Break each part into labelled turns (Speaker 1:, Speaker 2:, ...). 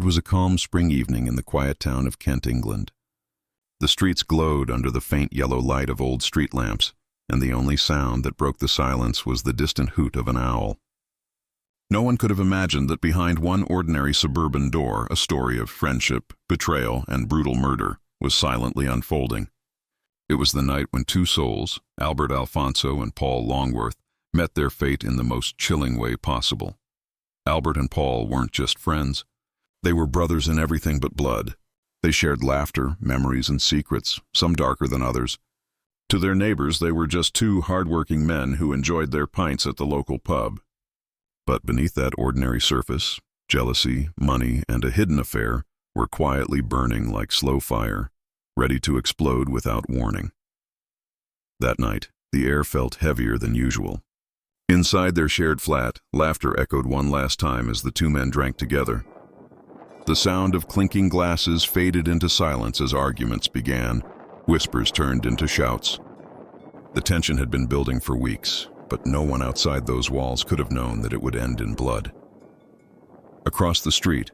Speaker 1: was a calm spring evening in the quiet town of Kent, England. The streets glowed under the faint yellow light of old street lamps, and the only sound that broke the silence was the distant hoot of an owl. No one could have imagined that behind one ordinary suburban door, a story of friendship, betrayal, and brutal murder was silently unfolding. It was the night when two souls, Albert Alfonso and Paul Longworth, met their fate in the most chilling way possible. Albert and Paul weren't just friends. They were brothers in everything but blood. They shared laughter, memories, and secrets, some darker than others. To their neighbors, they were just two hard-working men who enjoyed their pints at the local pub. But beneath that ordinary surface, jealousy, money, and a hidden affair were quietly burning like slow fire, ready to explode without warning. That night, the air felt heavier than usual. Inside their shared flat, laughter echoed one last time as the two men drank together. The sound of clinking glasses faded into silence as arguments began. Whispers turned into shouts. The tension had been building for weeks, but no one outside those walls could have known that it would end in blood. Across the street,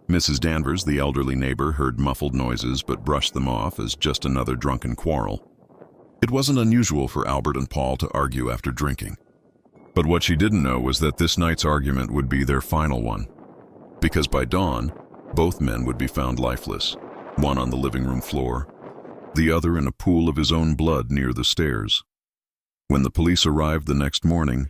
Speaker 1: Mrs. Danvers, the elderly neighbor, heard muffled noises but brushed them off as just another drunken quarrel. It wasn't unusual for Albert and Paul to argue after drinking. But what she didn't know was that this night's argument would be their final one. Because by dawn, both men would be found lifeless, one on the living room floor, the other in a pool of his own blood near the stairs. When the police arrived the next morning,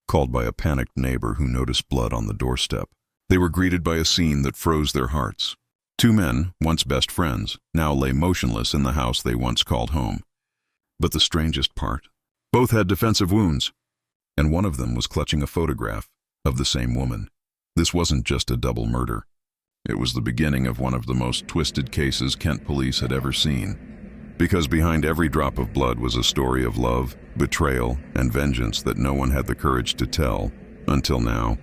Speaker 1: called by a panicked neighbor who noticed blood on the doorstep, they were greeted by a scene that froze their hearts. Two men, once best friends, now lay motionless in the house they once called home. But the strangest part, both had defensive wounds, and one of them was clutching a photograph of the same woman. This wasn't just a double murder. It was the beginning of one of the most twisted cases Kent police had ever seen. Because behind every drop of blood was a story of love, betrayal, and vengeance that no one had the courage to tell, until now.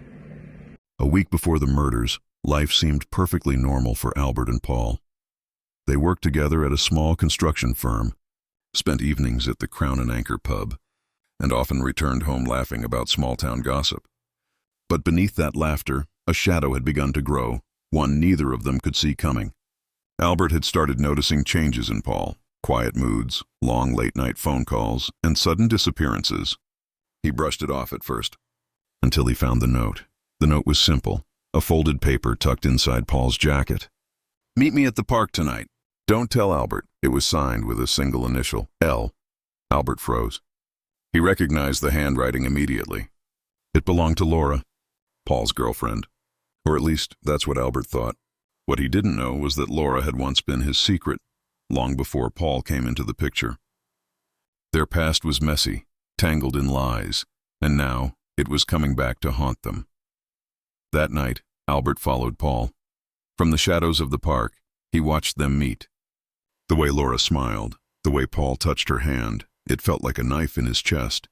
Speaker 1: A week before the murders, life seemed perfectly normal for Albert and Paul. They worked together at a small construction firm, spent evenings at the Crown and Anchor pub, and often returned home laughing about small-town gossip. But beneath that laughter, a shadow had begun to grow, one neither of them could see coming. Albert had started noticing changes in Paul. Quiet moods, long late-night phone calls, and sudden disappearances. He brushed it off at first, until he found the note. The note was simple, a folded paper tucked inside Paul's jacket. "Meet me at the park tonight. Don't tell Albert." It was signed with a single initial, L. Albert froze. He recognized the handwriting immediately. It belonged to Laura, Paul's girlfriend. Or at least, that's what Albert thought. What he didn't know was that Laura had once been his secret, long before Paul came into the picture. Their past was messy, tangled in lies, and now it was coming back to haunt them. That night, Albert followed Paul. From the shadows of the park, he watched them meet. The way Laura smiled, the way Paul touched her hand, it felt like a knife in his chest.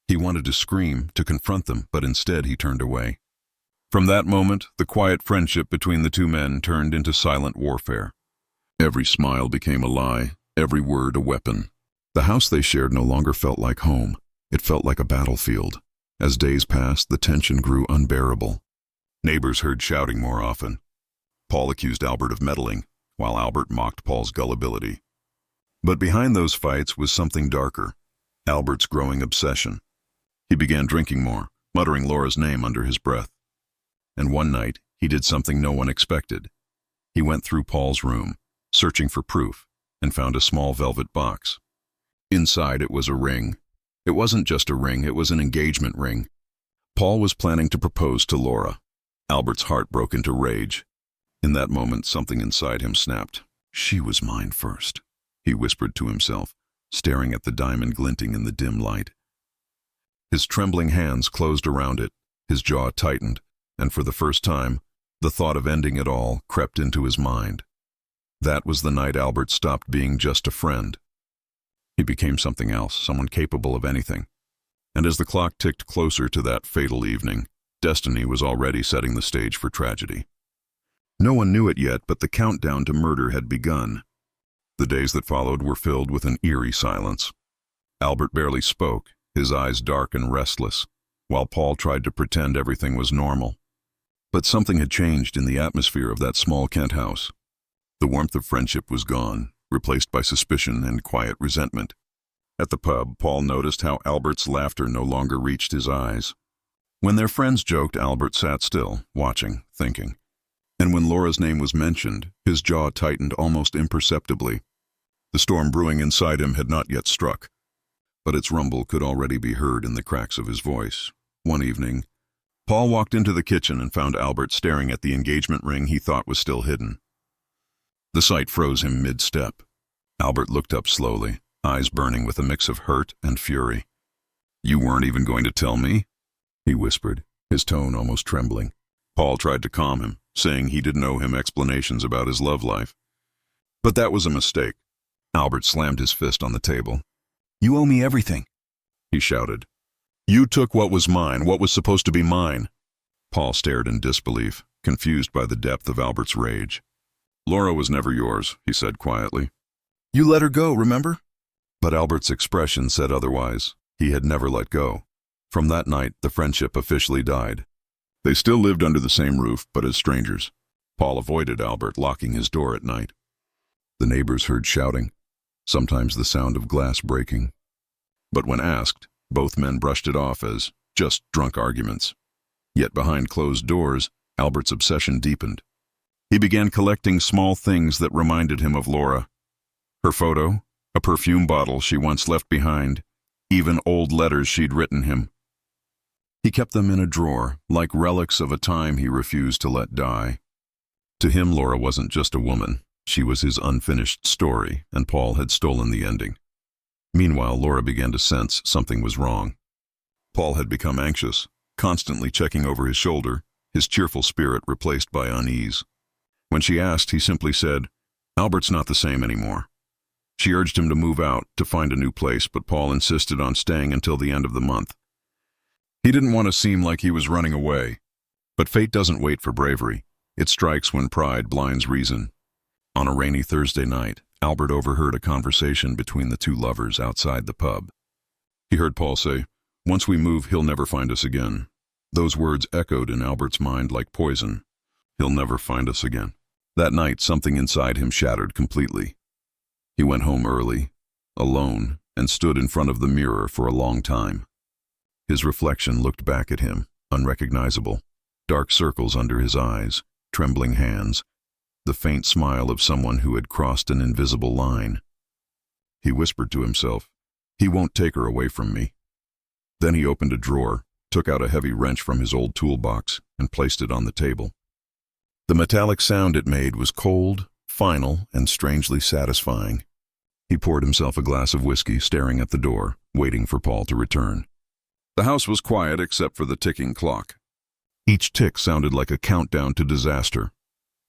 Speaker 1: He wanted to scream, to confront them, but instead he turned away. From that moment, the quiet friendship between the two men turned into silent warfare. Every smile became a lie, every word a weapon. The house they shared no longer felt like home. It felt like a battlefield. As days passed, the tension grew unbearable. Neighbors heard shouting more often. Paul accused Albert of meddling, while Albert mocked Paul's gullibility. But behind those fights was something darker, Albert's growing obsession. He began drinking more, muttering Laura's name under his breath. And one night, he did something no one expected. He went through Paul's room, searching for proof, and found a small velvet box. Inside it was a ring. It wasn't just a ring, it was an engagement ring. Paul was planning to propose to Laura. Albert's heart broke into rage. In that moment, something inside him snapped. "She was mine first," he whispered to himself, staring at the diamond glinting in the dim light. His trembling hands closed around it, his jaw tightened, and for the first time, the thought of ending it all crept into his mind. That was the night Albert stopped being just a friend. He became something else, someone capable of anything. And as the clock ticked closer to that fatal evening, destiny was already setting the stage for tragedy. No one knew it yet, but the countdown to murder had begun. The days that followed were filled with an eerie silence. Albert barely spoke, his eyes dark and restless, while Paul tried to pretend everything was normal. But something had changed in the atmosphere of that small Kent house. The warmth of friendship was gone, replaced by suspicion and quiet resentment. At the pub, Paul noticed how Albert's laughter no longer reached his eyes. When their friends joked, Albert sat still, watching, thinking. And when Laura's name was mentioned, his jaw tightened almost imperceptibly. The storm brewing inside him had not yet struck, but its rumble could already be heard in the cracks of his voice. One evening, Paul walked into the kitchen and found Albert staring at the engagement ring he thought was still hidden. The sight froze him mid-step. Albert looked up slowly, eyes burning with a mix of hurt and fury. "You weren't even going to tell me?" he whispered, his tone almost trembling. Paul tried to calm him, saying he didn't owe him explanations about his love life. But that was a mistake. Albert slammed his fist on the table. "You owe me everything," he shouted. "You took what was mine, what was supposed to be mine." Paul stared in disbelief, confused by the depth of Albert's rage. "Laura was never yours," he said quietly. "You let her go, remember?" But Albert's expression said otherwise. He had never let go. From that night, the friendship officially died. They still lived under the same roof, but as strangers. Paul avoided Albert, locking his door at night. The neighbors heard shouting, sometimes the sound of glass breaking. But when asked, both men brushed it off as just drunk arguments. Yet behind closed doors, Albert's obsession deepened. He began collecting small things that reminded him of Laura. Her photo, a perfume bottle she once left behind, even old letters she'd written him. He kept them in a drawer, like relics of a time he refused to let die. To him, Laura wasn't just a woman. She was his unfinished story, and Paul had stolen the ending. Meanwhile, Laura began to sense something was wrong. Paul had become anxious, constantly checking over his shoulder, his cheerful spirit replaced by unease. When she asked, he simply said, "Albert's not the same anymore." She urged him to move out, to find a new place, but Paul insisted on staying until the end of the month. He didn't want to seem like he was running away. But fate doesn't wait for bravery. It strikes when pride blinds reason. On a rainy Thursday night, Albert overheard a conversation between the two lovers outside the pub. He heard Paul say, "Once we move, he'll never find us again." Those words echoed in Albert's mind like poison. He'll never find us again. That night, something inside him shattered completely. He went home early, alone, and stood in front of the mirror for a long time. His reflection looked back at him, unrecognizable. Dark circles under his eyes, trembling hands, the faint smile of someone who had crossed an invisible line. He whispered to himself, "He won't take her away from me." Then he opened a drawer, took out a heavy wrench from his old toolbox, and placed it on the table. The metallic sound it made was cold, final, and strangely satisfying. He poured himself a glass of whiskey, staring at the door, waiting for Paul to return. The house was quiet except for the ticking clock. Each tick sounded like a countdown to disaster.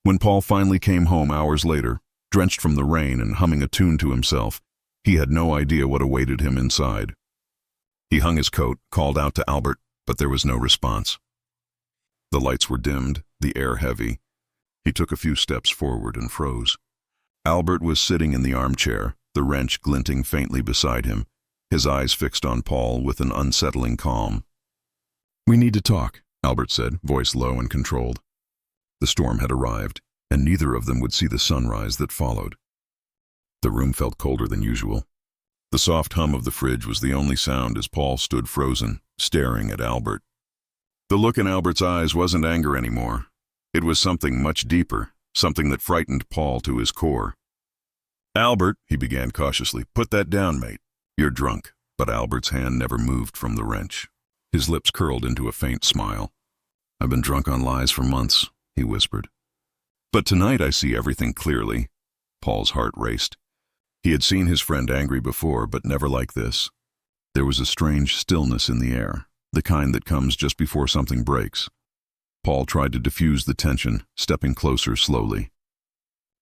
Speaker 1: When Paul finally came home hours later, drenched from the rain and humming a tune to himself, he had no idea what awaited him inside. He hung his coat, called out to Albert, but there was no response. The lights were dimmed, the air heavy. He took a few steps forward and froze. Albert was sitting in the armchair, the wrench glinting faintly beside him, his eyes fixed on Paul with an unsettling calm. "We need to talk," Albert said, voice low and controlled. The storm had arrived, and neither of them would see the sunrise that followed. The room felt colder than usual. The soft hum of the fridge was the only sound as Paul stood frozen, staring at Albert. The look in Albert's eyes wasn't anger anymore. It was something much deeper, something that frightened Paul to his core. "Albert," he began cautiously, "put that down, mate. You're drunk." But Albert's hand never moved from the wrench. His lips curled into a faint smile. "I've been drunk on lies for months," he whispered. "But tonight I see everything clearly." Paul's heart raced. He had seen his friend angry before, but never like this. There was a strange stillness in the air, the kind that comes just before something breaks. Paul tried to diffuse the tension, stepping closer slowly.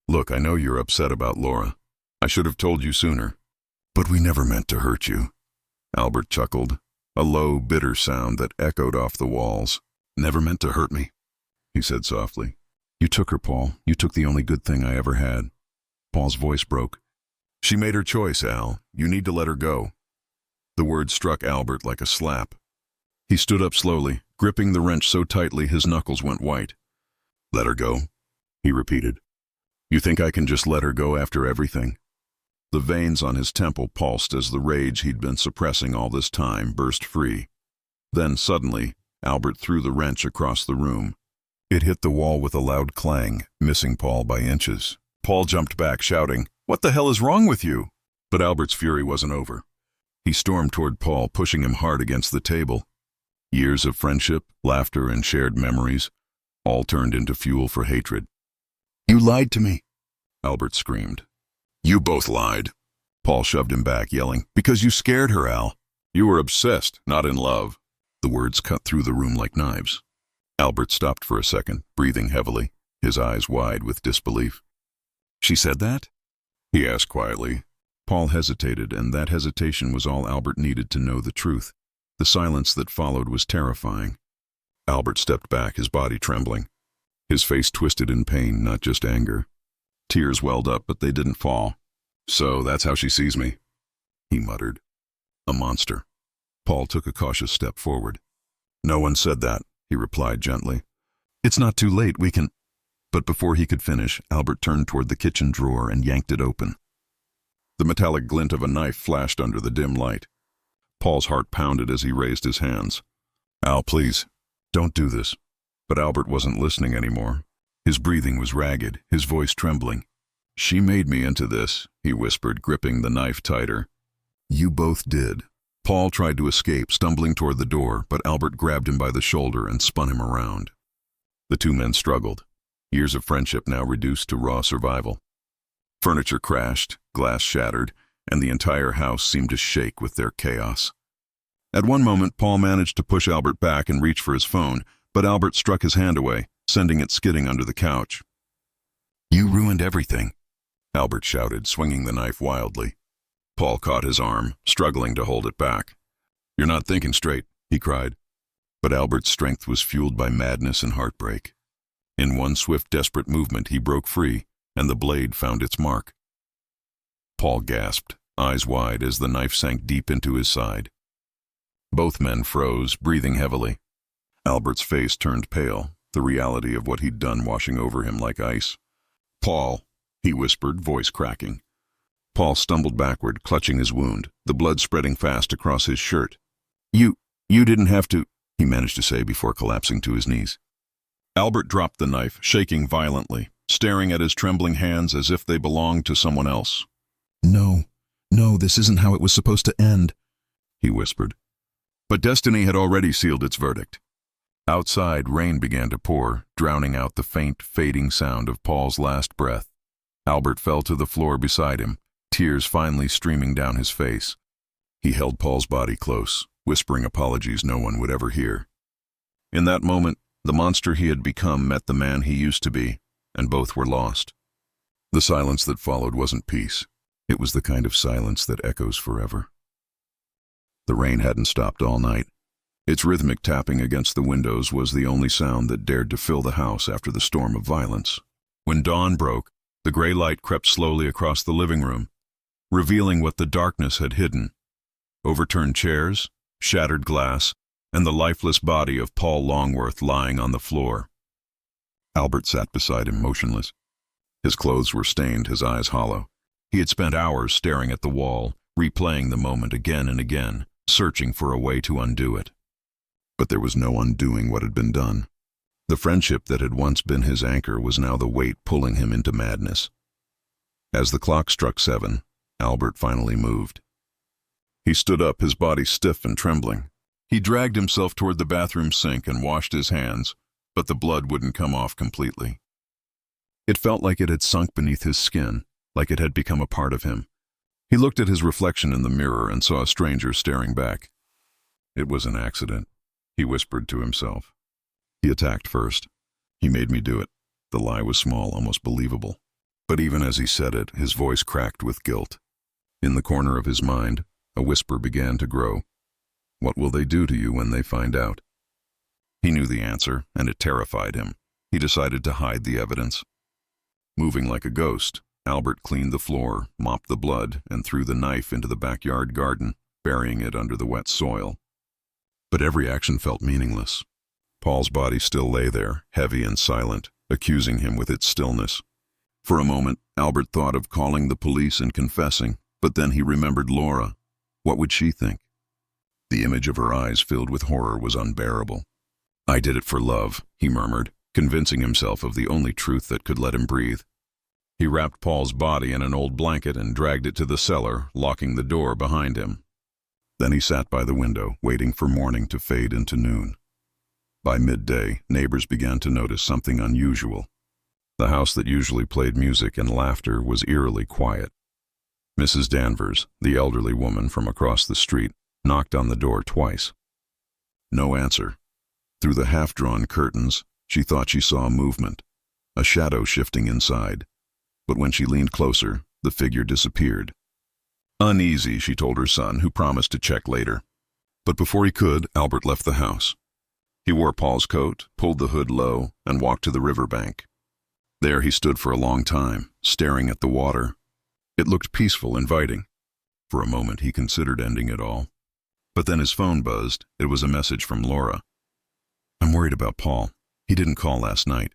Speaker 1: "Look, I know you're upset about Laura. I should have told you sooner. But we never meant to hurt you." Albert chuckled, a low, bitter sound that echoed off the walls. "Never meant to hurt me," he said softly. "You took her, Paul. You took the only good thing I ever had." Paul's voice broke. "She made her choice, Al. You need to let her go." The word struck Albert like a slap. He stood up slowly, gripping the wrench so tightly his knuckles went white. "Let her go," he repeated. "You think I can just let her go after everything?" The veins on his temple pulsed as the rage he'd been suppressing all this time burst free. Then, suddenly, Albert threw the wrench across the room. It hit the wall with a loud clang, missing Paul by inches. Paul jumped back, shouting, "What the hell is wrong with you?" But Albert's fury wasn't over. He stormed toward Paul, pushing him hard against the table. Years of friendship, laughter, and shared memories all turned into fuel for hatred. "You lied to me," Albert screamed. "You both lied." Paul shoved him back, yelling, "Because you scared her, Al. You were obsessed, not in love." The words cut through the room like knives. Albert stopped for a second, breathing heavily, his eyes wide with disbelief. "She said that?" he asked quietly. Paul hesitated, and that hesitation was all Albert needed to know the truth. The silence that followed was terrifying. Albert stepped back, his body trembling. His face twisted in pain, not just anger. Tears welled up, but they didn't fall. "So that's how she sees me," he muttered. "A monster." Paul took a cautious step forward. "No one said that," he replied gently. "It's not too late, we can—" But before he could finish, Albert turned toward the kitchen drawer and yanked it open. The metallic glint of a knife flashed under the dim light. Paul's heart pounded as he raised his hands. "Al, please, don't do this." But Albert wasn't listening anymore. His breathing was ragged, his voice trembling. "She made me into this," he whispered, gripping the knife tighter. "You both did." Paul tried to escape, stumbling toward the door, but Albert grabbed him by the shoulder and spun him around. The two men struggled, years of friendship now reduced to raw survival. Furniture crashed, glass shattered, and the entire house seemed to shake with their chaos. At one moment, Paul managed to push Albert back and reach for his phone, but Albert struck his hand away, sending it skidding under the couch. "You ruined everything," Albert shouted, swinging the knife wildly. Paul caught his arm, struggling to hold it back. "You're not thinking straight," he cried. But Albert's strength was fueled by madness and heartbreak. In one swift, desperate movement, he broke free, and the blade found its mark. Paul gasped, eyes wide, as the knife sank deep into his side. Both men froze, breathing heavily. Albert's face turned pale, the reality of what he'd done washing over him like ice. "Paul," he whispered, voice cracking. Paul stumbled backward, clutching his wound, the blood spreading fast across his shirt. You didn't have to," he managed to say before collapsing to his knees. Albert dropped the knife, shaking violently, staring at his trembling hands as if they belonged to someone else. No, this isn't how it was supposed to end," he whispered. But destiny had already sealed its verdict. Outside, rain began to pour, drowning out the faint, fading sound of Paul's last breath. Albert fell to the floor beside him, tears finally streaming down his face. He held Paul's body close, whispering apologies no one would ever hear. In that moment, the monster he had become met the man he used to be, and both were lost. The silence that followed wasn't peace. It was the kind of silence that echoes forever. The rain hadn't stopped all night. Its rhythmic tapping against the windows was the only sound that dared to fill the house after the storm of violence. When dawn broke, the gray light crept slowly across the living room, revealing what the darkness had hidden: overturned chairs, shattered glass, and the lifeless body of Paul Longworth lying on the floor. Albert sat beside him, motionless. His clothes were stained, his eyes hollow. He had spent hours staring at the wall, replaying the moment again and again, searching for a way to undo it. But there was no undoing what had been done. The friendship that had once been his anchor was now the weight pulling him into madness. As the clock struck 7, Albert finally moved. He stood up, his body stiff and trembling. He dragged himself toward the bathroom sink and washed his hands, but the blood wouldn't come off completely. It felt like it had sunk beneath his skin, like it had become a part of him. He looked at his reflection in the mirror and saw a stranger staring back. "It was an accident," he whispered to himself. "He attacked first. He made me do it." The lie was small, almost believable. But even as he said it, his voice cracked with guilt. In the corner of his mind, a whisper began to grow. "What will they do to you when they find out?" He knew the answer, and it terrified him. He decided to hide the evidence. Moving like a ghost, Albert cleaned the floor, mopped the blood, and threw the knife into the backyard garden, burying it under the wet soil. But every action felt meaningless. Paul's body still lay there, heavy and silent, accusing him with its stillness. For a moment, Albert thought of calling the police and confessing, but then he remembered Laura. What would she think? The image of her eyes filled with horror was unbearable. "I did it for love," he murmured, convincing himself of the only truth that could let him breathe. He wrapped Paul's body in an old blanket and dragged it to the cellar, locking the door behind him. Then he sat by the window, waiting for morning to fade into noon. By midday, neighbors began to notice something unusual. The house that usually played music and laughter was eerily quiet. Mrs. Danvers, the elderly woman from across the street, knocked on the door twice. No answer. Through the half-drawn curtains, she thought she saw a movement, a shadow shifting inside. But when she leaned closer, the figure disappeared. Uneasy, she told her son, who promised to check later. But before he could, Albert left the house. He wore Paul's coat, pulled the hood low, and walked to the riverbank. There he stood for a long time, staring at the water. It looked peaceful, inviting. For a moment he considered ending it all. But then his phone buzzed. It was a message from Laura. "I'm worried about Paul. He didn't call last night."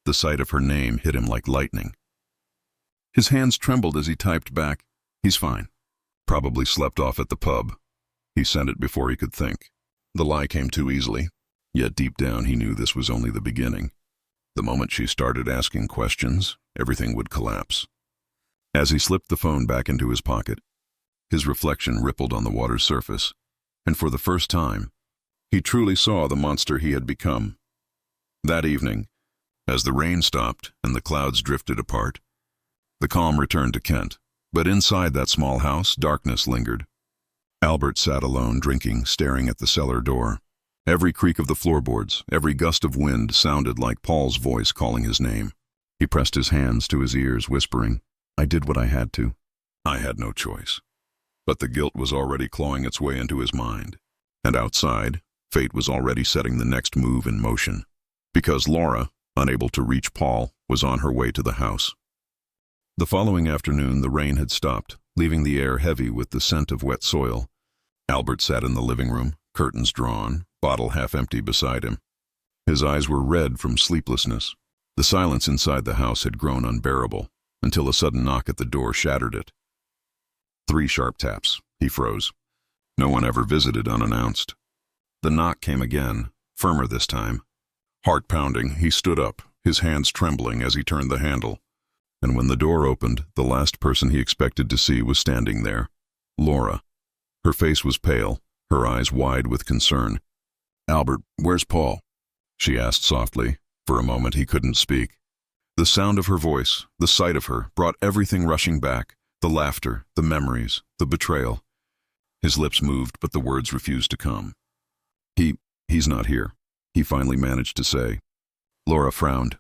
Speaker 1: The sight of her name hit him like lightning. His hands trembled as he typed back, "He's fine. Probably slept off at the pub." He sent it before he could think. The lie came too easily, yet deep down he knew this was only the beginning. The moment she started asking questions, everything would collapse. As he slipped the phone back into his pocket, his reflection rippled on the water's surface, and for the first time, he truly saw the monster he had become. That evening, as the rain stopped and the clouds drifted apart, the calm returned to Kent, but inside that small house, darkness lingered. Albert sat alone, drinking, staring at the cellar door. Every creak of the floorboards, every gust of wind sounded like Paul's voice calling his name. He pressed his hands to his ears, whispering, "I did what I had to. I had no choice." But the guilt was already clawing its way into his mind. And outside, fate was already setting the next move in motion. Because Laura, unable to reach Paul, was on her way to the house. The following afternoon, the rain had stopped, leaving the air heavy with the scent of wet soil. Albert sat in the living room, curtains drawn, bottle half empty beside him. His eyes were red from sleeplessness. The silence inside the house had grown unbearable, until a sudden knock at the door shattered it. 3 sharp taps. He froze. No one ever visited unannounced. The knock came again, firmer this time. Heart pounding, he stood up, his hands trembling as he turned the handle. And when the door opened, the last person he expected to see was standing there, Laura. Her face was pale, her eyes wide with concern. "Albert, where's Paul?" she asked softly. For a moment he couldn't speak. The sound of her voice, the sight of her, brought everything rushing back, the laughter, the memories, the betrayal. His lips moved, but the words refused to come. He's not here," he finally managed to say. Laura frowned.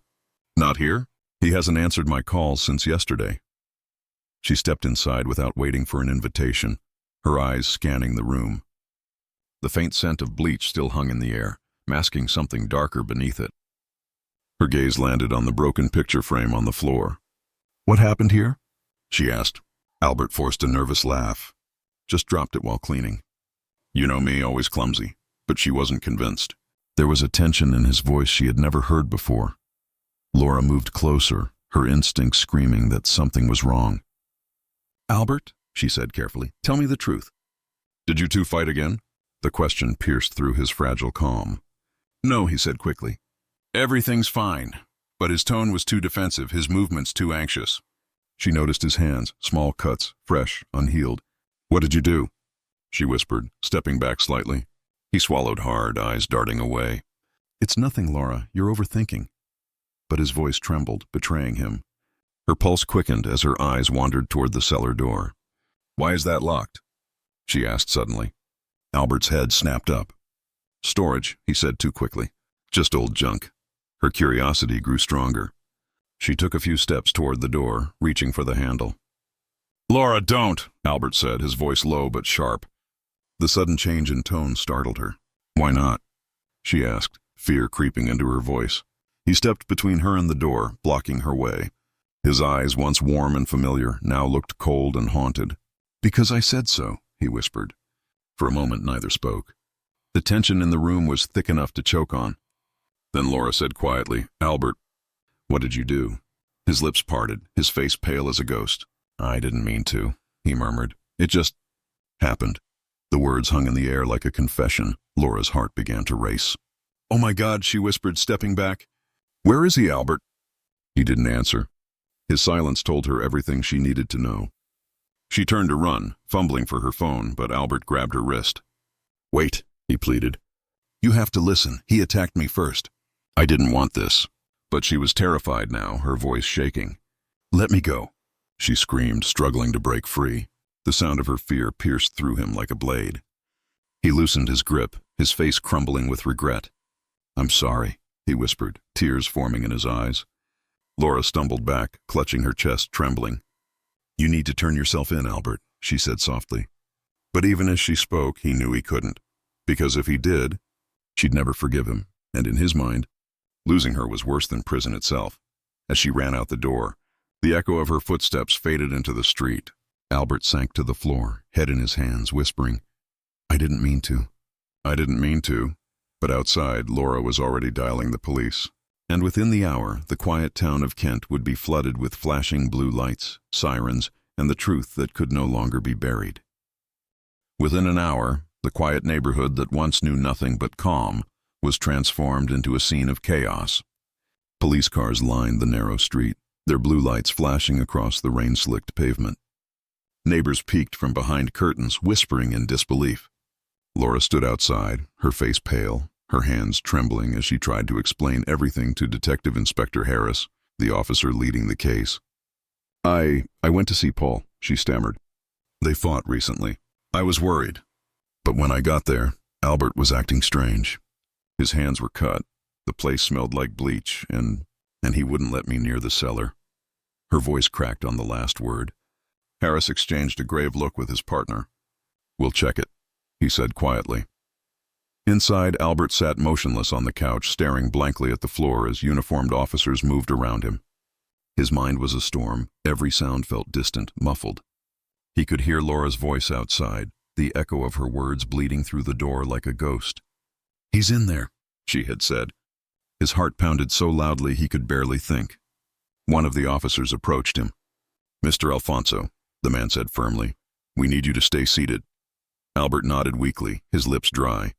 Speaker 1: "Not here? He hasn't answered my calls since yesterday." She stepped inside without waiting for an invitation, her eyes scanning the room. The faint scent of bleach still hung in the air, masking something darker beneath it. Her gaze landed on the broken picture frame on the floor. "What happened here?" she asked. Albert forced a nervous laugh. "Just dropped it while cleaning." You know me, always clumsy. But she wasn't convinced. There was a tension in his voice she had never heard before. Laura moved closer, her instincts screaming that something was wrong. "Albert," she said carefully, "tell me the truth. Did you two fight again?" The question pierced through his fragile calm. "No," he said quickly. "Everything's fine." But his tone was too defensive, his movements too anxious. She noticed his hands, small cuts, fresh, unhealed. "What did you do?" she whispered, stepping back slightly. He swallowed hard, eyes darting away. "It's nothing, Laura. You're overthinking." But his voice trembled, betraying him. Her pulse quickened as her eyes wandered toward the cellar door. "Why is that locked?" she asked suddenly. Albert's head snapped up. "Storage," he said too quickly. "Just old junk." Her curiosity grew stronger. She took a few steps toward the door, reaching for the handle. "Laura, don't," Albert said, his voice low but sharp. The sudden change in tone startled her. "Why not?" she asked, fear creeping into her voice. He stepped between her and the door, blocking her way. His eyes, once warm and familiar, now looked cold and haunted. "Because I said so," he whispered. For a moment neither spoke. The tension in the room was thick enough to choke on. Then Laura said quietly, "Albert, what did you do?" His lips parted, his face pale as a ghost. "I didn't mean to," he murmured. "It just happened." The words hung in the air like a confession. Laura's heart began to race. "Oh my God," she whispered, stepping back. "Where is he, Albert?" He didn't answer. His silence told her everything she needed to know. She turned to run, fumbling for her phone, but Albert grabbed her wrist. "Wait," he pleaded. "You have to listen. He attacked me first." "I didn't want this." But she was terrified now, her voice shaking. "Let me go," she screamed, struggling to break free. The sound of her fear pierced through him like a blade. He loosened his grip, his face crumbling with regret. "I'm sorry," he whispered, tears forming in his eyes. Laura stumbled back, clutching her chest, trembling. "You need to turn yourself in, Albert," she said softly. But even as she spoke, he knew he couldn't. Because if he did, she'd never forgive him, and in his mind, losing her was worse than prison itself. As she ran out the door, the echo of her footsteps faded into the street. Albert sank to the floor, head in his hands, whispering, "I didn't mean to. I didn't mean to." But outside, Laura was already dialing the police. And within the hour, the quiet town of Kent would be flooded with flashing blue lights, sirens, and the truth that could no longer be buried. Within an hour, the quiet neighborhood that once knew nothing but calm was transformed into a scene of chaos. Police cars lined the narrow street, their blue lights flashing across the rain-slicked pavement. Neighbors peeked from behind curtains, whispering in disbelief. Laura stood outside, her face pale, her hands trembling as she tried to explain everything to Detective Inspector Harris, the officer leading the case. I went to see Paul," she stammered. "They fought recently. I was worried. But when I got there, Albert was acting strange. His hands were cut, the place smelled like bleach, and he wouldn't let me near the cellar." Her voice cracked on the last word. Harris exchanged a grave look with his partner. "We'll check it," he said quietly. Inside, Albert sat motionless on the couch, staring blankly at the floor as uniformed officers moved around him. His mind was a storm. Every sound felt distant, muffled. He could hear Laura's voice outside, the echo of her words bleeding through the door like a ghost. "He's in there," she had said. His heart pounded so loudly he could barely think. One of the officers approached him. "Mr. Alfonso," the man said firmly, "we need you to stay seated." Albert nodded weakly, his lips dry.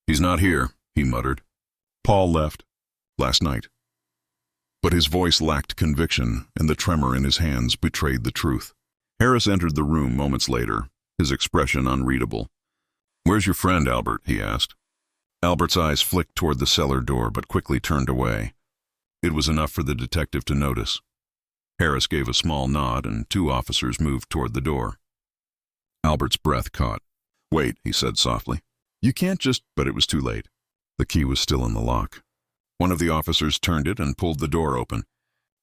Speaker 1: "He's not here," he muttered. "Paul left last night." But his voice lacked conviction, and the tremor in his hands betrayed the truth. Harris entered the room moments later, his expression unreadable. "Where's your friend, Albert?" he asked. Albert's eyes flicked toward the cellar door, but quickly turned away. It was enough for the detective to notice. Harris gave a small nod, and two officers moved toward the door. Albert's breath caught. "Wait," he said softly. "You can't just—" But it was too late. The key was still in the lock. One of the officers turned it and pulled the door open.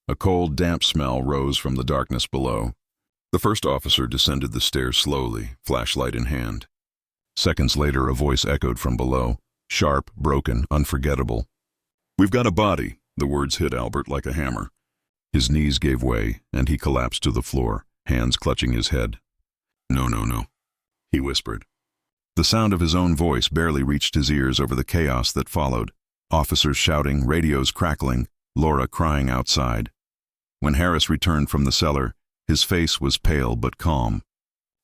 Speaker 1: A cold, damp smell rose from the darkness below. The first officer descended the stairs slowly, flashlight in hand. Seconds later, a voice echoed from below, sharp, broken, unforgettable. "We've got a body." The words hit Albert like a hammer. His knees gave way, and he collapsed to the floor, hands clutching his head. "No, no, no," he whispered. The sound of his own voice barely reached his ears over the chaos that followed. Officers shouting, radios crackling, Laura crying outside. When Harris returned from the cellar, his face was pale but calm.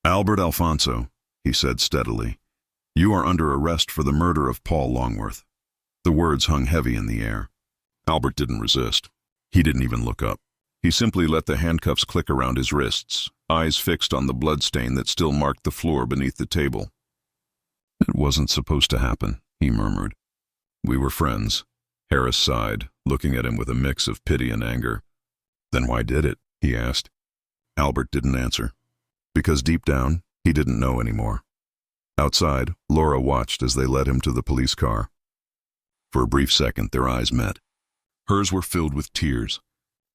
Speaker 1: "Albert Alfonso," he said steadily, "you are under arrest for the murder of Paul Longworth." The words hung heavy in the air. Albert didn't resist. He didn't even look up. He simply let the handcuffs click around his wrists, eyes fixed on the bloodstain that still marked the floor beneath the table. "It wasn't supposed to happen," he murmured. "We were friends." Harris sighed, looking at him with a mix of pity and anger. "Then why did it?" he asked. Albert didn't answer. Because deep down, he didn't know anymore. Outside, Laura watched as they led him to the police car. For a brief second, their eyes met. Hers were filled with tears,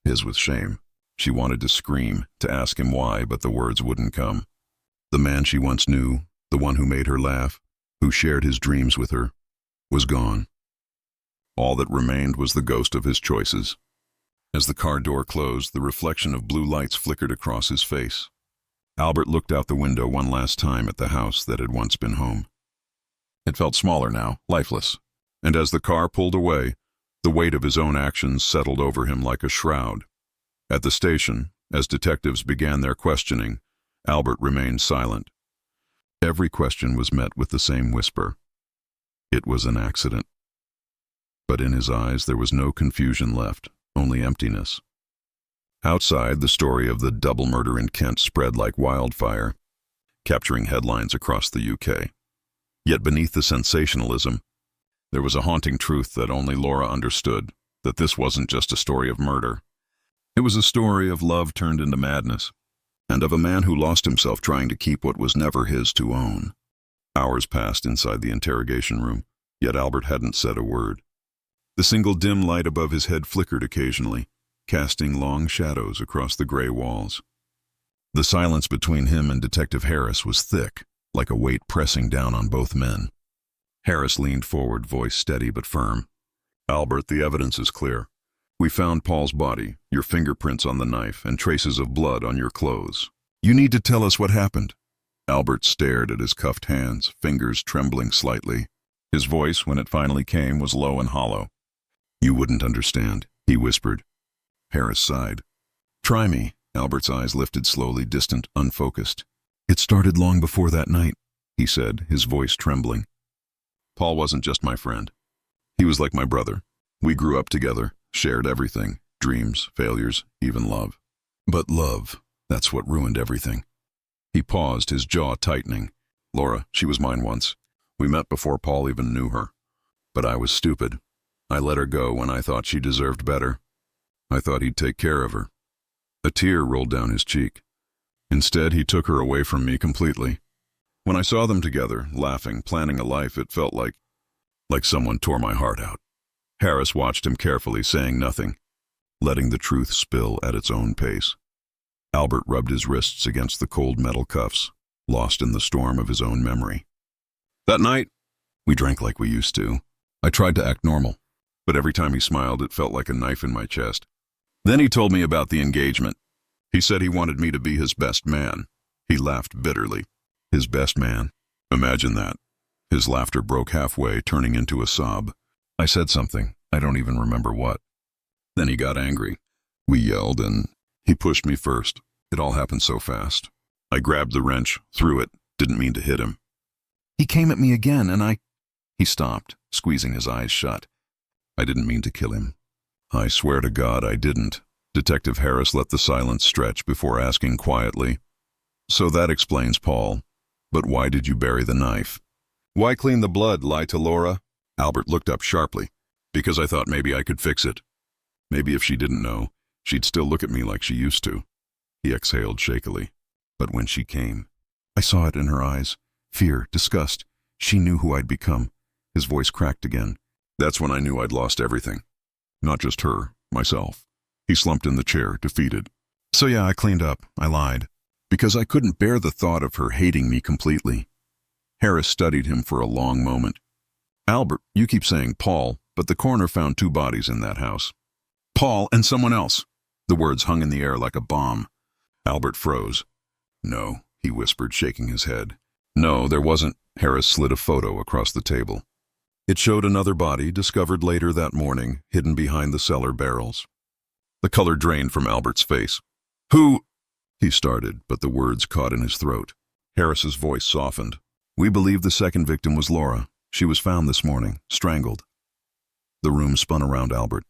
Speaker 1: his with shame. She wanted to scream, to ask him why, but the words wouldn't come. The man she once knew, the one who made her laugh, who shared his dreams with her, was gone. All that remained was the ghost of his choices. As the car door closed, the reflection of blue lights flickered across his face. Albert looked out the window one last time at the house that had once been home. It felt smaller now, lifeless. And as the car pulled away, the weight of his own actions settled over him like a shroud. At the station, as detectives began their questioning, Albert remained silent. Every question was met with the same whisper. It was an accident. But in his eyes there was no confusion left, only emptiness. Outside, the story of the double murder in Kent spread like wildfire, capturing headlines across the UK. Yet beneath the sensationalism, there was a haunting truth that only Laura understood, that this wasn't just a story of murder. It was a story of love turned into madness, and of a man who lost himself trying to keep what was never his to own. Hours passed inside the interrogation room, yet Albert hadn't said a word. The single dim light above his head flickered occasionally, casting long shadows across the gray walls. The silence between him and Detective Harris was thick, like a weight pressing down on both men. Harris leaned forward, voice steady but firm. "Albert, the evidence is clear. We found Paul's body, your fingerprints on the knife, and traces of blood on your clothes. You need to tell us what happened." Albert stared at his cuffed hands, fingers trembling slightly. His voice, when it finally came, was low and hollow. "You wouldn't understand," he whispered. Harris sighed. "Try me." Albert's eyes lifted slowly, distant, unfocused. "It started long before that night," he said, his voice trembling. "Paul wasn't just my friend. He was like my brother. We grew up together, shared everything, dreams, failures, even love. But love, that's what ruined everything." He paused, his jaw tightening. "Laura, she was mine once. We met before Paul even knew her. But I was stupid. I let her go when I thought she deserved better. I thought he'd take care of her." A tear rolled down his cheek. "Instead, he took her away from me completely. When I saw them together, laughing, planning a life, it felt like someone tore my heart out." Harris watched him carefully, saying nothing, letting the truth spill at its own pace. Albert rubbed his wrists against the cold metal cuffs, lost in the storm of his own memory. "That night, we drank like we used to. I tried to act normal, but every time he smiled, it felt like a knife in my chest. Then he told me about the engagement. He said he wanted me to be his best man." He laughed bitterly. His best man. Imagine that. His laughter broke halfway, turning into a sob. I said something. I don't even remember what. Then he got angry. We yelled, and he pushed me first. It all happened so fast. I grabbed the wrench, threw it, didn't mean to hit him. He came at me again, and He stopped, squeezing his eyes shut. "I didn't mean to kill him. I swear to God I didn't." Detective Harris let the silence stretch before asking quietly, "So that explains Paul. But why did you bury the knife? Why clean the blood, lie to Laura?" Albert looked up sharply. "Because I thought maybe I could fix it. Maybe if she didn't know, she'd still look at me like she used to." He exhaled shakily. "But when she came, I saw it in her eyes. Fear, disgust. She knew who I'd become." His voice cracked again. "That's when I knew I'd lost everything. Not just her, myself." He slumped in the chair, defeated. "So yeah, I cleaned up. I lied. Because I couldn't bear the thought of her hating me completely." Harris studied him for a long moment. "Albert, you keep saying Paul, but the coroner found 2 bodies in that house. Paul and someone else." The words hung in the air like a bomb. Albert froze. "No," he whispered, shaking his head. "No, there wasn't." Harris slid a photo across the table. It showed another body, discovered later that morning, hidden behind the cellar barrels. The color drained from Albert's face. "Who?" he started, but the words caught in his throat. Harris's voice softened. "We believe the second victim was Laura. She was found this morning, strangled." The room spun around Albert.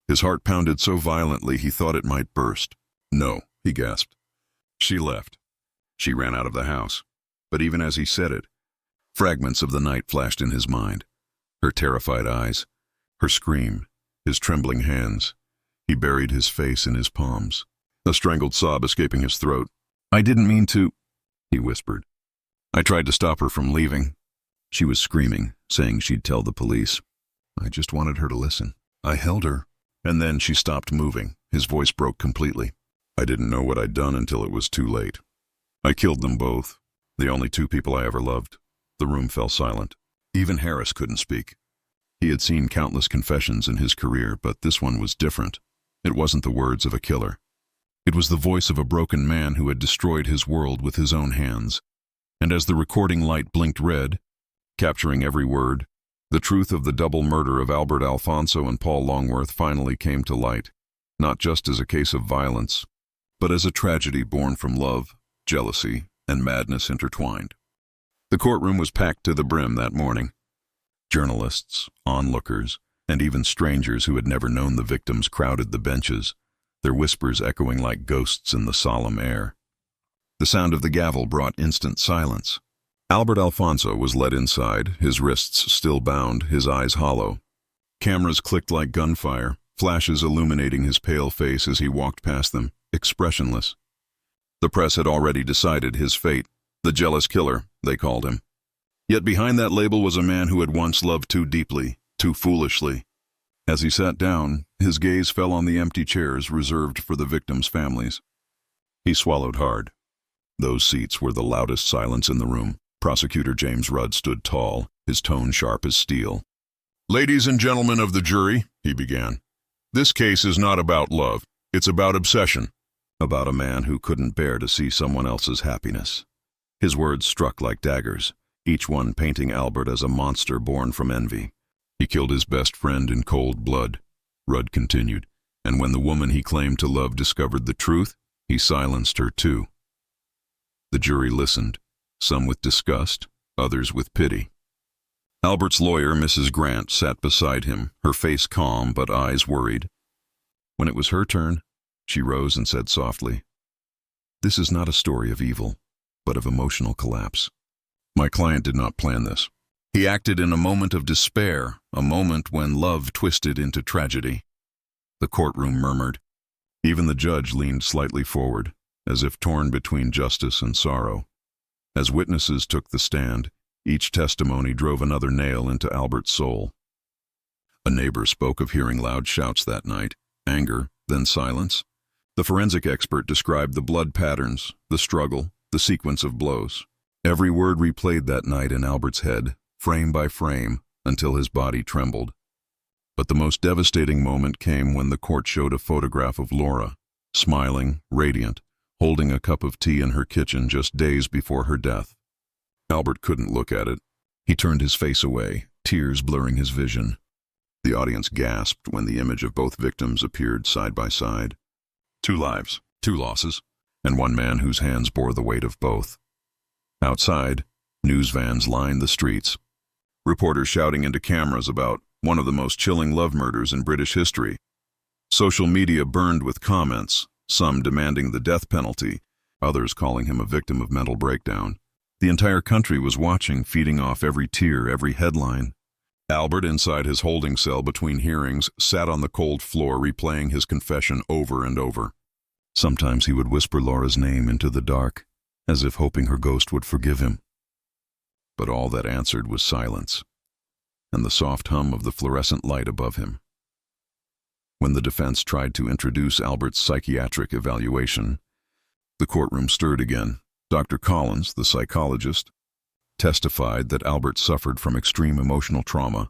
Speaker 1: His heart pounded so violently he thought it might burst. "No," he gasped. "She left. She ran out of the house." But even as he said it, fragments of the night flashed in his mind. Her terrified eyes, her scream, his trembling hands. He buried his face in his palms, a strangled sob escaping his throat. "I didn't mean to," he whispered. "I tried to stop her from leaving." She was screaming, saying she'd tell the police. "I just wanted her to listen. I held her." And then she stopped moving. His voice broke completely. "I didn't know what I'd done until it was too late. I killed them both. The only 2 people I ever loved." The room fell silent. Even Harris couldn't speak. He had seen countless confessions in his career, but this one was different. It wasn't the words of a killer. It was the voice of a broken man who had destroyed his world with his own hands. And as the recording light blinked red, capturing every word. The truth of the double murder of Albert Alfonso and Paul Longworth finally came to light, not just as a case of violence, but as a tragedy born from love, jealousy, and madness intertwined. The courtroom was packed to the brim that morning. Journalists, onlookers, and even strangers who had never known the victims crowded the benches, their whispers echoing like ghosts in the solemn air. The sound of the gavel brought instant silence. Albert Alfonso was led inside, his wrists still bound, his eyes hollow. Cameras clicked like gunfire, flashes illuminating his pale face as he walked past them, expressionless. The press had already decided his fate. The jealous killer, they called him. Yet behind that label was a man who had once loved too deeply, too foolishly. As he sat down, his gaze fell on the empty chairs reserved for the victims' families. He swallowed hard. Those seats were the loudest silence in the room. Prosecutor James Rudd stood tall, his tone sharp as steel. "Ladies and gentlemen of the jury," he began, "this case is not about love. It's about obsession. About a man who couldn't bear to see someone else's happiness." His words struck like daggers, each one painting Albert as a monster born from envy. "He killed his best friend in cold blood," Rudd continued, "and when the woman he claimed to love discovered the truth, he silenced her too." The jury listened, some with disgust, others with pity. Albert's lawyer, Mrs. Grant, sat beside him, her face calm but eyes worried. When it was her turn, she rose and said softly, "This is not a story of evil, but of emotional collapse. My client did not plan this. He acted in a moment of despair, a moment when love twisted into tragedy." The courtroom murmured. Even the judge leaned slightly forward, as if torn between justice and sorrow. As witnesses took the stand, each testimony drove another nail into Albert's soul. A neighbor spoke of hearing loud shouts that night, anger, then silence. The forensic expert described the blood patterns, the struggle, the sequence of blows. Every word replayed that night in Albert's head, frame by frame, until his body trembled. But the most devastating moment came when the court showed a photograph of Laura, smiling, radiant, holding a cup of tea in her kitchen just days before her death. Albert couldn't look at it. He turned his face away, tears blurring his vision. The audience gasped when the image of both victims appeared side by side. 2 lives, 2 losses, and one man whose hands bore the weight of both. Outside, news vans lined the streets, reporters shouting into cameras about one of the most chilling love murders in British history. Social media burned with comments, some demanding the death penalty, others calling him a victim of mental breakdown. The entire country was watching, feeding off every tear, every headline. Albert, inside his holding cell between hearings, sat on the cold floor replaying his confession over and over. Sometimes he would whisper Laura's name into the dark, as if hoping her ghost would forgive him. But all that answered was silence, and the soft hum of the fluorescent light above him. When the defense tried to introduce Albert's psychiatric evaluation, the courtroom stirred again. Dr. Collins, the psychologist, testified that Albert suffered from extreme emotional trauma,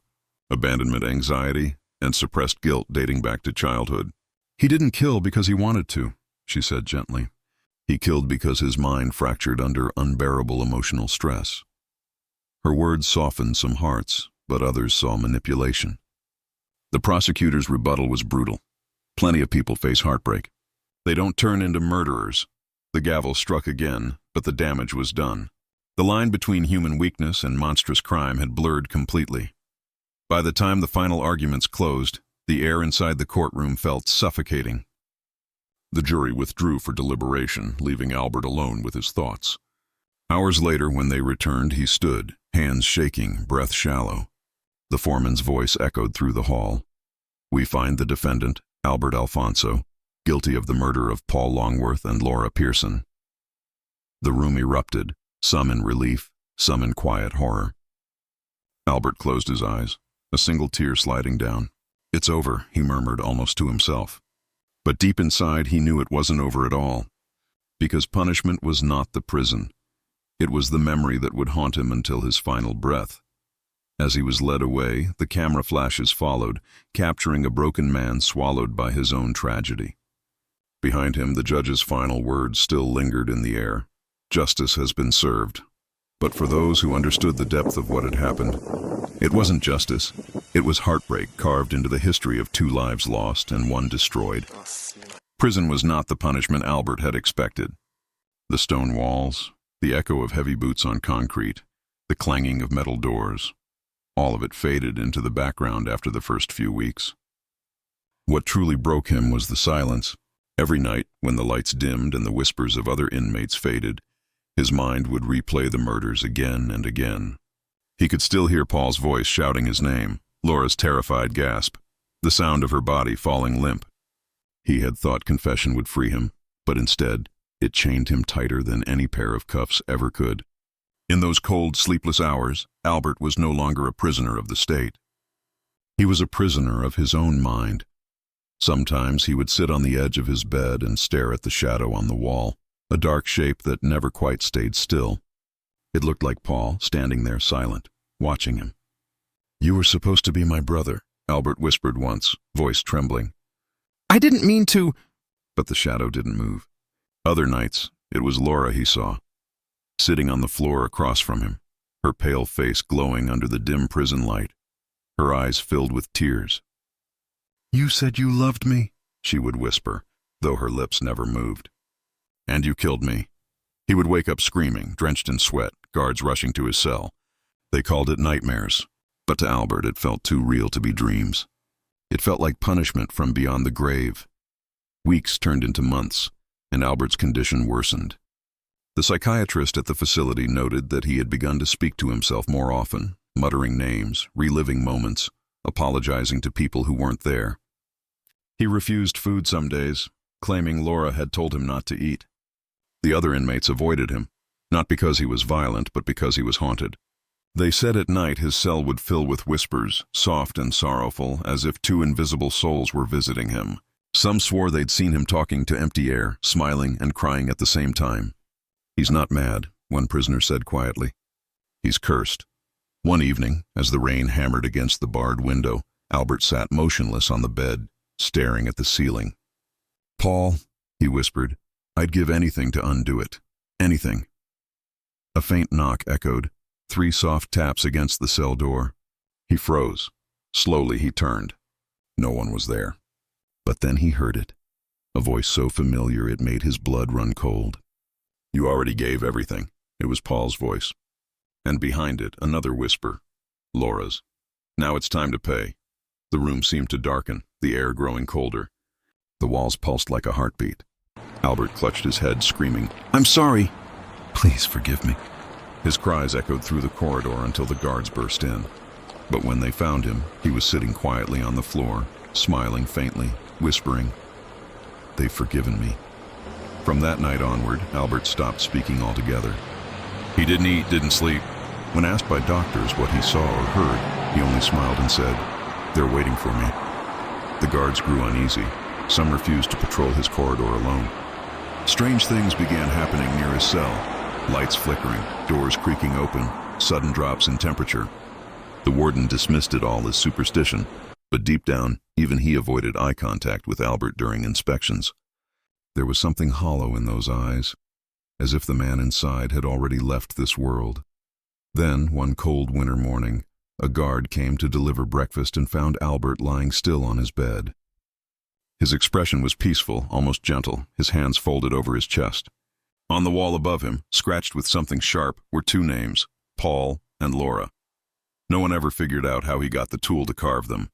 Speaker 1: abandonment anxiety, and suppressed guilt dating back to childhood. "He didn't kill because he wanted to," she said gently. "He killed because his mind fractured under unbearable emotional stress." Her words softened some hearts, but others saw manipulation. The prosecutor's rebuttal was brutal. Plenty of people face heartbreak. They don't turn into murderers. The gavel struck again, but the damage was done. The line between human weakness and monstrous crime had blurred completely. By the time the final arguments closed, the air inside the courtroom felt suffocating. The jury withdrew for deliberation, leaving Albert alone with his thoughts. Hours later, when they returned, he stood, hands shaking, breath shallow. The foreman's voice echoed through the hall. "We find the defendant, Albert Alfonso, guilty of the murder of Paul Longworth and Laura Pearson." The room erupted, some in relief, some in quiet horror. Albert closed his eyes, a single tear sliding down. "It's over," he murmured almost to himself. But deep inside he knew it wasn't over at all, because punishment was not the prison. It was the memory that would haunt him until his final breath. As he was led away, the camera flashes followed, capturing a broken man swallowed by his own tragedy. Behind him, the judge's final words still lingered in the air. "Justice has been served, But for those who understood the depth of what had happened, it wasn't justice. It was heartbreak carved into the history of 2 lives lost and 1 destroyed. Prison was not the punishment Albert had expected. The stone walls, the echo of heavy boots on concrete, the clanging of metal doors, all of it faded into the background after the first few weeks. What truly broke him was the silence. Every night, when the lights dimmed and the whispers of other inmates faded, his mind would replay the murders again and again. He could still hear Paul's voice shouting his name, Laura's terrified gasp, the sound of her body falling limp. He had thought confession would free him, but instead, it chained him tighter than any pair of cuffs ever could. In those cold, sleepless hours, Albert was no longer a prisoner of the state. He was a prisoner of his own mind. Sometimes he would sit on the edge of his bed and stare at the shadow on the wall, a dark shape that never quite stayed still. It looked like Paul, standing there silent, watching him. "You were supposed to be my brother," Albert whispered once, voice trembling.
Speaker 2: "I didn't mean to—"
Speaker 1: But the shadow didn't move. Other nights, it was Laura he saw, sitting on the floor across from him, her pale face glowing under the dim prison light, her eyes filled with tears. "You said you loved me," she would whisper, though her lips never moved. "And you killed me." He would wake up screaming, drenched in sweat, guards rushing to his cell. They called it nightmares, but to Albert it felt too real to be dreams. It felt like punishment from beyond the grave. Weeks turned into months, and Albert's condition worsened. The psychiatrist at the facility noted that he had begun to speak to himself more often, muttering names, reliving moments, apologizing to people who weren't there. He refused food some days, claiming Laura had told him not to eat. The other inmates avoided him, not because he was violent, but because he was haunted. They said at night his cell would fill with whispers, soft and sorrowful, as if 2 invisible souls were visiting him. Some swore they'd seen him talking to empty air, smiling and crying at the same time. "He's not mad," one prisoner said quietly. "He's cursed." One evening, as the rain hammered against the barred window, Albert sat motionless on the bed, staring at the ceiling. "Paul," he whispered, "I'd give anything to undo it. Anything." A faint knock echoed, 3 soft taps against the cell door. He froze. Slowly he turned. No one was there. But then he heard it, a voice so familiar it made his blood run cold. "You already gave everything." It was Paul's voice. And behind it, another whisper, Laura's. "Now it's time to pay." The room seemed to darken, the air growing colder. The walls pulsed like a heartbeat. Albert clutched his head, screaming, "I'm sorry! Please forgive me." His cries echoed through the corridor until the guards burst in. But when they found him, he was sitting quietly on the floor, smiling faintly, whispering, "They've forgiven me." From that night onward, Albert stopped speaking altogether. He didn't eat, didn't sleep. When asked by doctors what he saw or heard, he only smiled and said, "They're waiting for me." The guards grew uneasy. Some refused to patrol his corridor alone. Strange things began happening near his cell. Lights flickering, doors creaking open, sudden drops in temperature. The warden dismissed it all as superstition, but deep down, even he avoided eye contact with Albert during inspections. There was something hollow in those eyes, as if the man inside had already left this world. Then, one cold winter morning, a guard came to deliver breakfast and found Albert lying still on his bed. His expression was peaceful, almost gentle, his hands folded over his chest. On the wall above him, scratched with something sharp, were 2 names, Paul and Laura. No one ever figured out how he got the tool to carve them.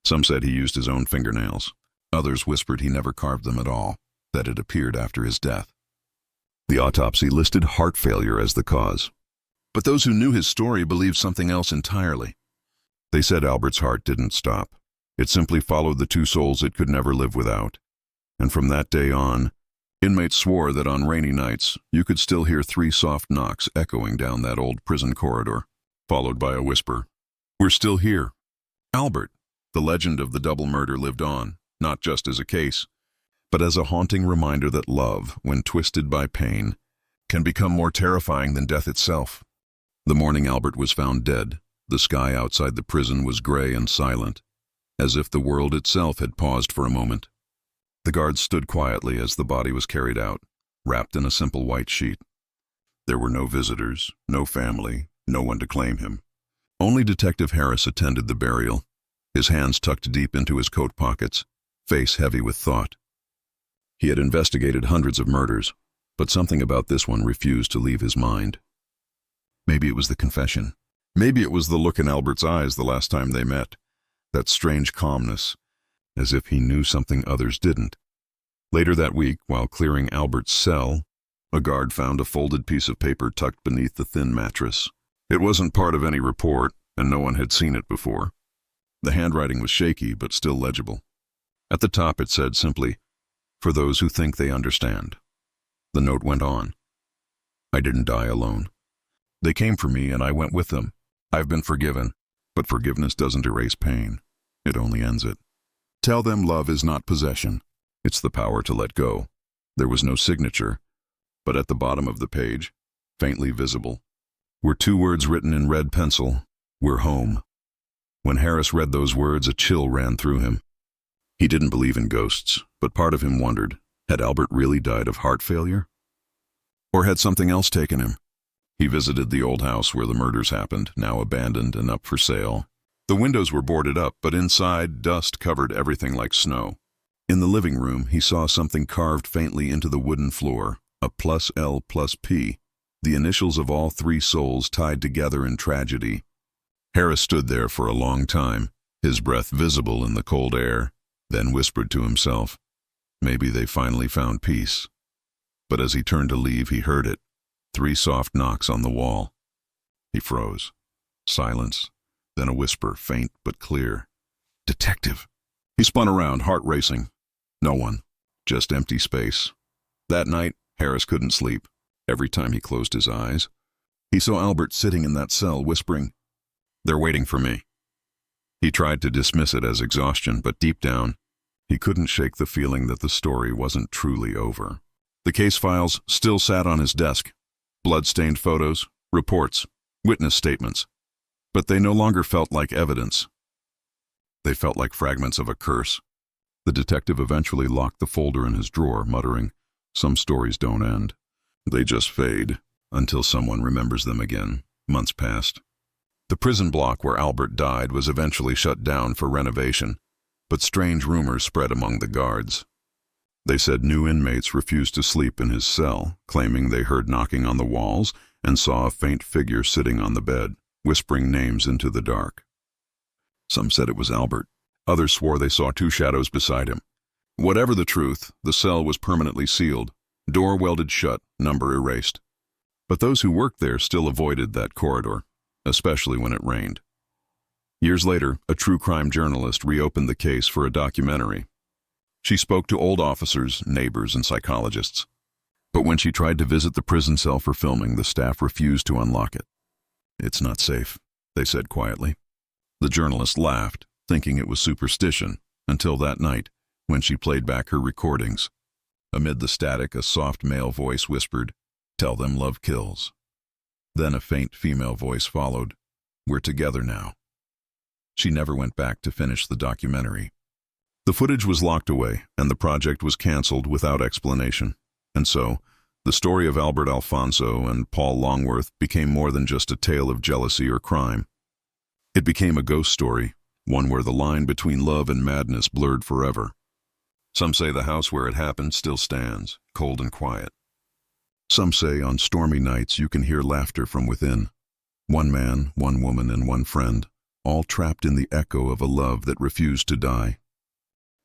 Speaker 1: Some said he used his own fingernails. Others whispered he never carved them at all, that it appeared after his death. The autopsy listed heart failure as the cause. But those who knew his story believed something else entirely. They said Albert's heart didn't stop. It simply followed the 2 souls it could never live without. And from that day on, inmates swore that on rainy nights, you could still hear 3 soft knocks echoing down that old prison corridor, followed by a whisper, "We're still here." Albert, the legend of the double murder, lived on, not just as a case, but as a haunting reminder that love, when twisted by pain, can become more terrifying than death itself. The morning Albert was found dead, the sky outside the prison was gray and silent, as if the world itself had paused for a moment. The guards stood quietly as the body was carried out, wrapped in a simple white sheet. There were no visitors, no family, no one to claim him. Only Detective Harris attended the burial, his hands tucked deep into his coat pockets, face heavy with thought. He had investigated hundreds of murders, but something about this one refused to leave his mind. Maybe it was the confession. Maybe it was the look in Albert's eyes the last time they met, that strange calmness, as if he knew something others didn't. Later that week, while clearing Albert's cell, a guard found a folded piece of paper tucked beneath the thin mattress. It wasn't part of any report, and no one had seen it before. The handwriting was shaky, but still legible. At the top it said simply, "For those who think they understand." The note went on. "I didn't die alone. They came for me and I went with them. I've been forgiven, but forgiveness doesn't erase pain. It only ends it. Tell them love is not possession. It's the power to let go." There was no signature, but at the bottom of the page, faintly visible, were two words written in red pencil: "We're home." When Harris read those words, a chill ran through him. He didn't believe in ghosts, but part of him wondered, had Albert really died of heart failure? Or had something else taken him? He visited the old house where the murders happened, now abandoned and up for sale. The windows were boarded up, but inside, dust covered everything like snow. In the living room, he saw something carved faintly into the wooden floor, a +L+P, the initials of all three souls tied together in tragedy. Harris stood there for a long time, his breath visible in the cold air, then whispered to himself, maybe they finally found peace. But as he turned to leave, he heard it, 3 soft knocks on the wall. He froze. Silence, then a whisper, faint but clear. "Detective." He spun around, heart racing. No one, just empty space. That night, Harris couldn't sleep. Every time he closed his eyes, he saw Albert sitting in that cell, whispering, "They're waiting for me." He tried to dismiss it as exhaustion, but deep down, he couldn't shake the feeling that the story wasn't truly over. The case files still sat on his desk. Blood-stained photos, reports, witness statements. But they no longer felt like evidence. They felt like fragments of a curse. The detective eventually locked the folder in his drawer, muttering, "Some stories don't end. They just fade, until someone remembers them again." Months passed. The prison block where Albert died was eventually shut down for renovation, but strange rumors spread among the guards. They said new inmates refused to sleep in his cell, claiming they heard knocking on the walls and saw a faint figure sitting on the bed, whispering names into the dark. Some said it was Albert. Others swore they saw 2 shadows beside him. Whatever the truth, the cell was permanently sealed, door welded shut, number erased. But those who worked there still avoided that corridor, especially when it rained. Years later, a true crime journalist reopened the case for a documentary. She spoke to old officers, neighbors, and psychologists. But when she tried to visit the prison cell for filming, the staff refused to unlock it. "It's not safe," they said quietly. The journalist laughed, thinking it was superstition, until that night, when she played back her recordings. Amid the static, a soft male voice whispered, "Tell them love kills." Then a faint female voice followed, "We're together now." She never went back to finish the documentary. The footage was locked away, and the project was canceled without explanation. And so, the story of Albert Alfonso and Paul Longworth became more than just a tale of jealousy or crime. It became a ghost story, one where the line between love and madness blurred forever. Some say the house where it happened still stands, cold and quiet. Some say on stormy nights you can hear laughter from within. One man, one woman, and one friend, all trapped in the echo of a love that refused to die.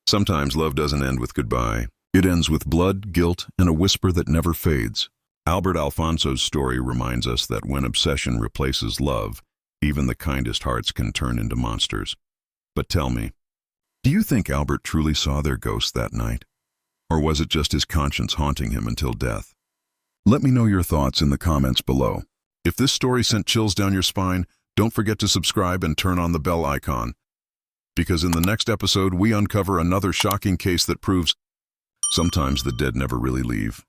Speaker 1: Sometimes love doesn't end with goodbye. It ends with blood, guilt, and a whisper that never fades. Albert Alfonso's story reminds us that when obsession replaces love, even the kindest hearts can turn into monsters. But tell me, do you think Albert truly saw their ghost that night? Or was it just his conscience haunting him until death? Let me know your thoughts in the comments below. If this story sent chills down your spine, don't forget to subscribe and turn on the bell icon. Because in the next episode, we uncover another shocking case that proves sometimes the dead never really leave.